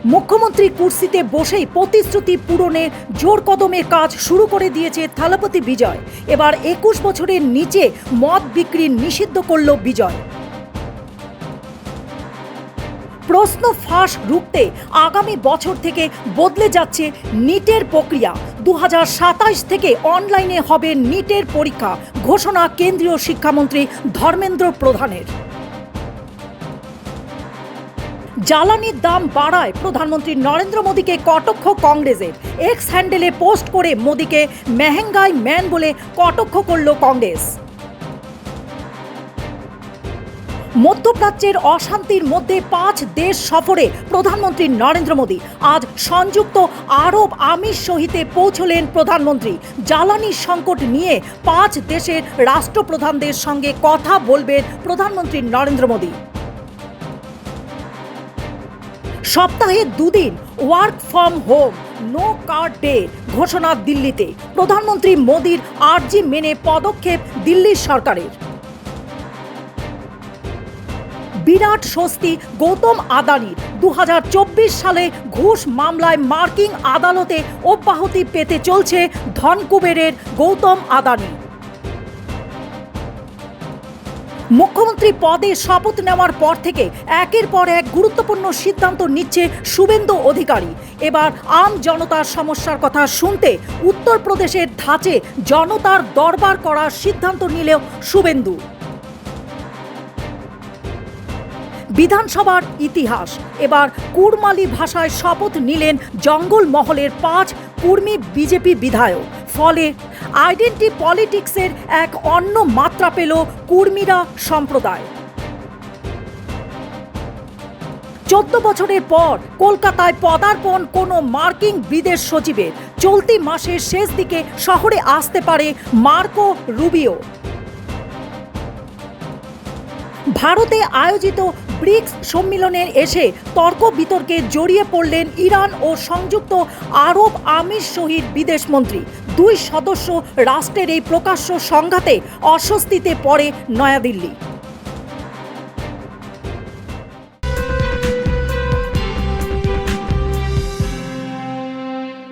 মুখ্যমন্ত্রী কুর্সিতে বসেই প্রতিশ্রুতি পূরণের জোর কদমে কাজ শুরু করে দিয়েছে থালাপতি বিজয়। এবার 21 বছরের নিচে মদ বিক্রি নিষিদ্ধ করল বিজয়। প্রশ্ন ফাঁস রুখতে আগামী বছর থেকে বদলে যাচ্ছে নিটের প্রক্রিয়া। 2027 থেকে অনলাইনে হবে নিটের পরীক্ষা, ঘোষণা কেন্দ্রীয় শিক্ষামন্ত্রী ধর্মেন্দ্র প্রধানের। জ্বালানির দাম বাড়ায় প্রধানমন্ত্রী নরেন্দ্র মোদীকে কটাক্ষ কংগ্রেসের। এক্স হ্যান্ডেলে পোস্ট করে মোদীকে মেহেঙ্গাই ম্যান বলে কটাক্ষ করল কংগ্রেস। মধ্যপ্রাচ্যের অশান্তির মধ্যে 5 দেশ সফরে প্রধানমন্ত্রী নরেন্দ্র মোদী। আজ সংযুক্ত আরব আমির সহিতে পৌঁছলেন প্রধানমন্ত্রী। জ্বালানি সংকট নিয়ে 5 দেশের রাষ্ট্রপ্রধানদের সঙ্গে কথা বলবেন প্রধানমন্ত্রী নরেন্দ্র মোদী। সপ্তাহে 2 দিন work from home, no car day ঘোষণা দিল্লিতে। প্রধানমন্ত্রী মোদীর আর্জি মেনে পদক্ষেপ দিল্লির সরকারের। বিরাট স্বস্তি গৌতম আদানির। 2024 সালে ঘুষ মামলায় মার্কিন আদালতে অব্যাহতি পেতে চলছে ধনকুবেরের গৌতম আদানি। মুখ্যমন্ত্রী পদে শপথ নেওয়ার পর থেকে একের পর এক গুরুত্বপূর্ণ সিদ্ধান্ত নিচ্ছে শুভেন্দু অধিকারী। এবার আম জনতার সমস্যার কথা শুনতে উত্তরপ্রদেশের ধাঁচে জনতার দরবার করার সিদ্ধান্ত নিলেও শুভেন্দু। বিধানসভার ইতিহাস, এবার কুড়মালি ভাষায় শপথ নিলেন জঙ্গলমহলের 5 কুর্মী বিজেপি বিধায়ক। ফলে আইডেন্টি পলিটিক্সের এক অন্য মাত্রা পেল কুর্মীরা সম্প্রদায়। 14 বছরের পর কলকাতায় পদার্পণ কোনো মার্কিন বিদেশ সচিবের। চলতি মাসের শেষ দিকে শহরে আসতে পারে মার্কো রুবিও। ভারতে আয়োজিত ব্রিক্স সম্মেলনের এসে তর্ক বিতর্কে জড়িয়ে পড়লেন ইরান ও সংযুক্ত আরব আমির সহিত বিদেশমন্ত্রী। 2 সদস্য রাষ্ট্রের এই প্রকাশ্য সংঘাতে অস্বস্তিতে পড়ে নয়াদিল্লি।